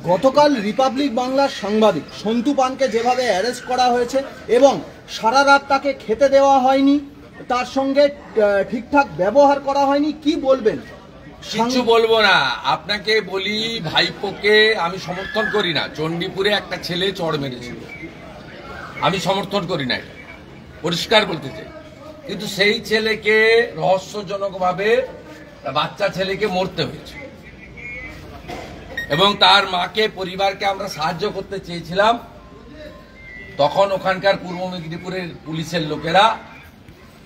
গতকাল রিপাবলিক বাংলার সাংবাদিক সন্তু পানকে যেভাবে অ্যারেস্ট করা হয়েছে এবং সারা রাত তাকে খেতে দেওয়া হয়নি, তার সঙ্গে ঠিকঠাক ব্যবহার করা হয়নি, কি বলবেন? কিছু বলবো না, আপনাকে বলি ভাইপোকে আমি সমর্থন করি না। চণ্ডীপুরে একটা ছেলে চড় মেরেছিল, আমি সমর্থন করি না, এটা পরিষ্কার বলতে চাই। কিন্তু সেই ছেলেকে রহস্যজনকভাবে বাচ্চা ছেলেকে মরতে হয়েছে এবং তার মাকে পরিবারকে আমরা সাহায্য করতে চেয়েছিলাম। তখন ওখানকার পূর্ব মেদিনীপুরের পুলিশের লোকেরা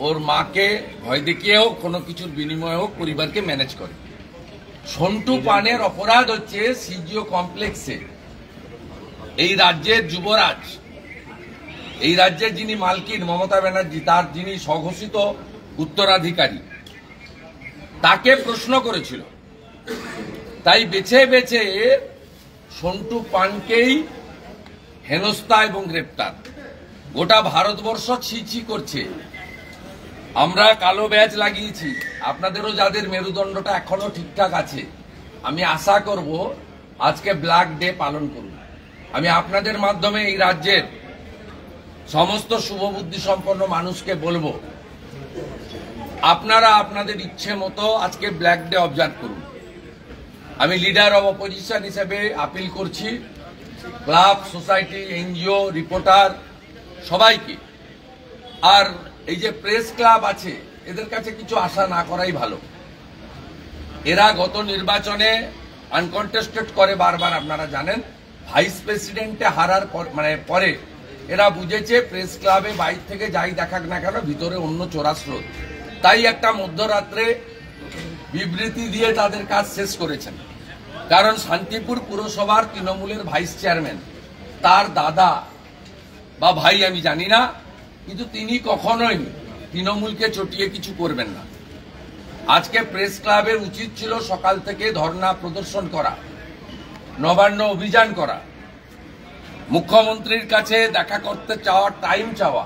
ওর মাকে ভয় দেখিয়ে হোক কোনো কিছুর বিনিময়ে হোক পরিবারকে ম্যানেজ করে। সন্টু পানের অপরাধ হচ্ছে সিজিও কমপ্লেক্সে এই রাজ্যের যুবরাজ, এই রাজ্যের যিনি মালকিন মমতা ব্যানার্জি, তার যিনি স্বঘোষিত উত্তরাধিকারী, তাকে প্রশ্ন করেছিল। তাই বেছে বেছে সন্টু পানকেই হেনস্থা এবং গ্রেপ্তার। গোটা ভারতবর্ষ ছি করছে। আমরা কালো ব্যাজ লাগিয়েছি, আপনাদেরও যাদের মেরুদণ্ডটা এখনো ঠিকঠাক আছে, আমি আশা করব আজকে ব্ল্যাক ডে পালন করুন। আমি আপনাদের মাধ্যমে এই রাজ্যের সমস্ত শুভবুদ্ধি সম্পন্ন মানুষকে বলবো, আপনারা আপনাদের ইচ্ছে মতো আজকে ব্ল্যাক ডে অবজার্ভ করুন। আমি লিডার অব অপোজিশন হিসেবে আপিল করছি ক্লাব, সোসাইটি, এনজিও, রিপোর্টার সবাইকে। আর এই যে প্রেস ক্লাব আছে, এদের কাছে কিছু আশা না করাই ভালো। এরা গত নির্বাচনে আনকন্টেস্টেড করে বারবার, আপনারা জানেন। ভাইস প্রেসিডেন্টে হারার পরে এরা বুঝেছে প্রেস ক্লাবে বাইরে থেকে যাই দেখাক না কেন ভিতরে অন্য চোরাস্রোত। তাই একটা মধ্যরাত্রে বিবৃতি দিয়ে তাদের কাজ শেষ করেছেন। কারণ শান্তিপুর পুরসভার তৃণমূলের ভাইস চেয়ারম্যান, তার দাদা বা ভাই আমি জানি না, কিন্তু তিনি কখনোই তৃণমূলকে চটিয়ে কিছু করবেন না। আজকে প্রেস ক্লাবের উচিত ছিল সকাল থেকে ধর্ণা প্রদর্শন করা, নবান্ন অভিযান করা, মুখ্যমন্ত্রীর কাছে দেখা করতে চাওয়ার টাইম চাওয়া,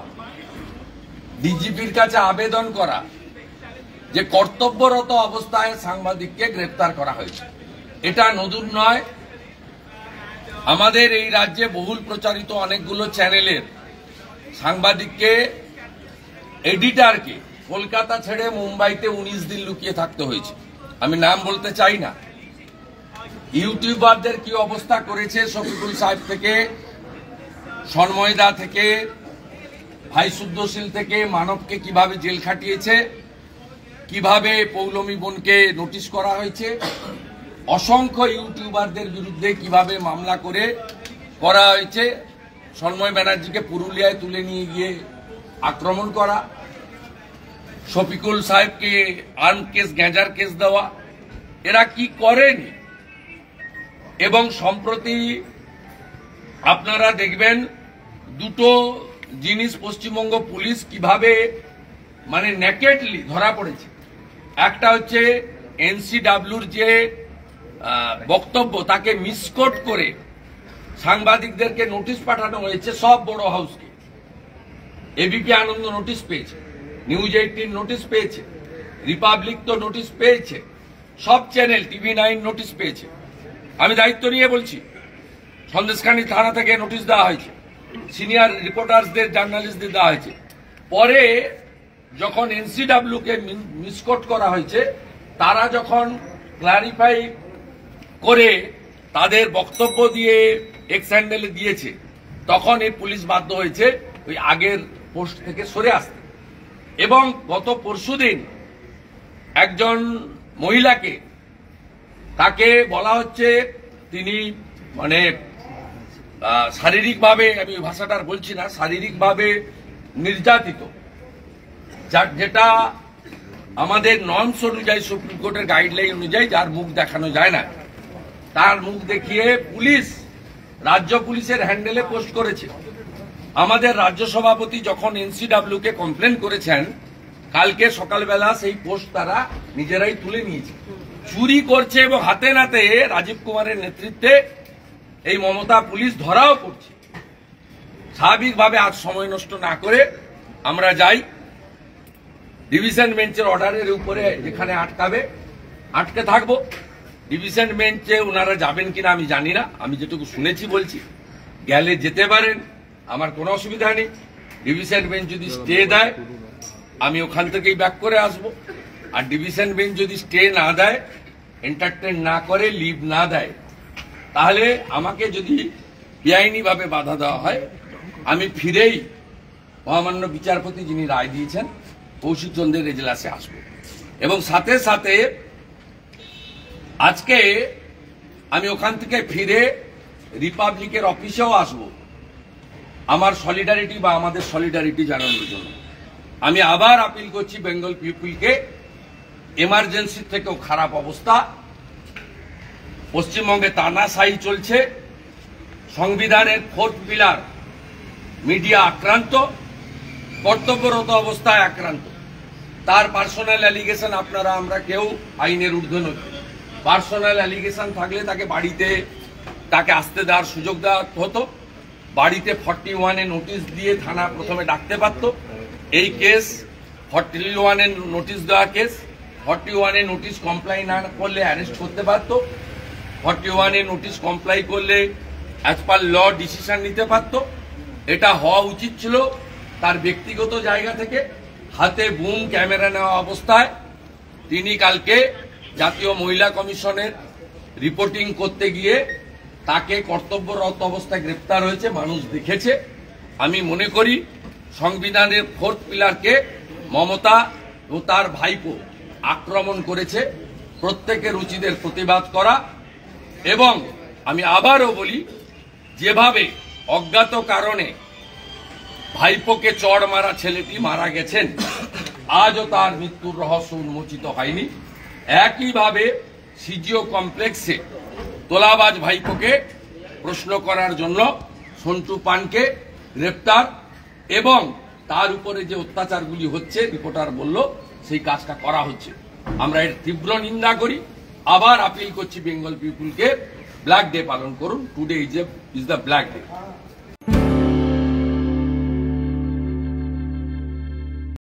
ডিজিপির কাছে আবেদন করা যে কর্তব্যরত অবস্থায় সাংবাদিককে গ্রেপ্তার করা হয়েছে। এটা নতুন নয়। আমাদের এই রাজ্যে বহুল প্রচারিত অনেকগুলো চ্যানেলের সাংবাদিককে, এডিটরকে কলকাতা ছেড়ে মুম্বাইতে 19 দিন লুকিয়ে থাকতে হয়েছে। আমি নাম বলতে চাই না। ইউটিউবারদের কি অবস্থা করেছে, শফিকুল সাহেব থেকে, সন্ময়দা থেকে, ভাই শুদ্ধশীল থেকে, মানবকে কিভাবে জেল খাটিয়েছে, কিভাবে পৌলমী বোনকে নোটিশ করা হয়েছে, অসংখ্য ইউটিউবারদের বিরুদ্ধে কিভাবে মামলা করা হয়েছে, সন্ময় ব্যানার্জিকে পুরুলিয়ায় তুলে নিয়ে গিয়ে আক্রমণ করা, শফিকুল সাহেবকে আর্ম কেস, গ্যাঁজার কেস দেওয়া, এরা কি করেনি। এবং সম্প্রতি আপনারা দেখবেন দুটো জিনিস পশ্চিমবঙ্গ পুলিশ কিভাবে নেকেডলি ধরা পড়েছে। একটা হচ্ছে এনসিডব্লিউর যে বক্তব্য, তাকে মিসকোট করে সাংবাদিকদেরকে নোটিশ পাঠানো হয়েছে সব বড় হাউসকে। এবিপি আনন্দ নোটিশ পেয়েছে, নিউজ 18 নোটিশ পেয়েছে, রিপাবলিক তো নোটিশ পেয়েছে, সব চ্যানেল, TV9 নোটিশ পেয়েছে। আমি দায়িত্ব নিয়ে বলছি, সন্দেশখালী থানা থেকে নোটিশ দেওয়া হয়েছে, সিনিয়র রিপোর্টার্সদের, জার্নালিস্টদের দেওয়া হয়েছে। পরে যখন এনসিডব্লিউ কে মিসকোট করা হয়েছে, তারা যখন ক্লারিফাই করে তাদের বক্তব্য দিয়ে এক্স হ্যান্ডেলে দিয়েছে, তখন এই পুলিশ বাধ্য হয়েছে ওই আগের পোস্ট থেকে সরে আসতে। এবং গত পরশুদিন একজন মহিলাকে, তাকে বলা হচ্ছে তিনি শারীরিকভাবে, আমি ভাষাটার বলছি না, শারীরিকভাবে নির্যাতিত, যেটা আমাদের নর্মস অনুযায়ী, সুপ্রিম কোর্টের গাইডলাইন অনুযায়ী যার মুখ দেখানো যায় না, তার মুখ দেখিয়ে পুলিশ রাজ্য পুলিশের হ্যান্ডেলে পোস্ট করেছে। আমাদের রাজ্য সভাপতি যখন এনসিডব্লিউ কে কমপ্লেন করেছেন, কালকে সকালবেলা সেই পোস্ট তারা নিজেরাই তুলে নিয়েছে। চুরি করছে এবং হাতে নাতে রাজীব কুমারের নেতৃত্বে এই মমতা পুলিশ ধরাও করছে। স্বাভাবিকভাবে আজ সময় নষ্ট না করে আমরা যাই ডিভিশন বেঞ্চের অর্ডারের উপরে, যেখানে আটকাবে আটকে থাকবো। ডিভিশন বেঞ্চে ওনারা যাবেন কিনা আমি জানি না, আমি যেটুকু শুনেছি বলছি। গেলে যেতে পারেন, আমার কোনো অসুবিধা নেই। ডিভিশন বেঞ্চ যদি স্টে দেয় আমি ওখান থেকেই ব্যাক করে আসব। আর ডিভিশন বেঞ্চ যদি স্টে না দেয়, এন্টারটেন না করে, লিভ না দেয়, তাহলে আমাকে যদি বেআইনিভাবে বাধা দেওয়া হয়, আমি ফিরেই মহামান্য বিচারপতি যিনি রায় দিয়েছেন কৌশিক চন্দ্রের এজলাসে আসব। এবং সাথে সাথে আজকে আমি ওখান থেকে ফিরে রিপাবলিকের অফিসেও আসব আমার সলিডারিটি বা আমাদের সলিডারিটি জানানোর জন্য। আমি আবার আপিল করছি বেঙ্গল পিপুলকে, এমার্জেন্সি থেকেও খারাপ অবস্থা, পশ্চিমবঙ্গে তানাশাহি চলছে, সংবিধানের 4th পিলার মিডিয়া আক্রান্ত, কর্তব্যরত অবস্থায় আক্রান্ত। তার পার্সোনাল অ্যালিগেশন আপনারা আমরা কেউ আইনের ঊর্ধ্বে নই। পার্সোনাল অ্যালিগেশন থাকলে তাকে আসতে দেওয়ার সুযোগ দেওয়া হতো। বাড়িতে 41-এ নোটিশ দিয়ে থানা প্রথমে ডাকতে পারত। এই কেস 41-এ নোটিশ দেওয়া কেস, 41-এ নোটিশ কমপ্লাই না করলে অ্যারেস্ট করতে পারত। 41-এ নোটিশ কমপ্লাই করলে অ্যাজ পার ল ডিসিশন নিতে পারত। এটা হওয়া উচিত ছিল তার ব্যক্তিগত জায়গা থেকে। হাতে বুম ক্যামেরা নেওয়া অবস্থায় তিনি কালকে জাতীয় মহিলা কমিশনের রিপোর্টিং করতে গিয়ে তাকে কর্তব্যরত অবস্থায় গ্রেপ্তার হয়েছে, মানুষ দেখেছে। আমি মনে করি সংবিধানের 4th পিলারকে মমতা ও তার ভাইপো আক্রমণ করেছে। প্রত্যেকের উচিতের প্রতিবাদ করা। এবং আমি আবারও বলি, যেভাবে অজ্ঞাত কারণে ভাইপোকে চড় মারা ছেলেটি মারা গেছেন, আজও তার মৃত্যুর রহস্য উন্মোচিত হয়নি। একইভাবে সিজিও কমপ্লেক্সে তোলাবাজ ভাইপোকে প্রশ্ন করার জন্য সন্টু পানকে গ্রেপ্তার, এবং তার উপরে যে অত্যাচারগুলি হচ্ছে রিপোর্টার বলল সেই কাজটা করা হচ্ছে। আমরা এর তীব্র নিন্দা করি। আবার আপিল করছি বেঙ্গল পিপুলকে, ব্ল্যাক ডে পালন করুন। Today is the black day.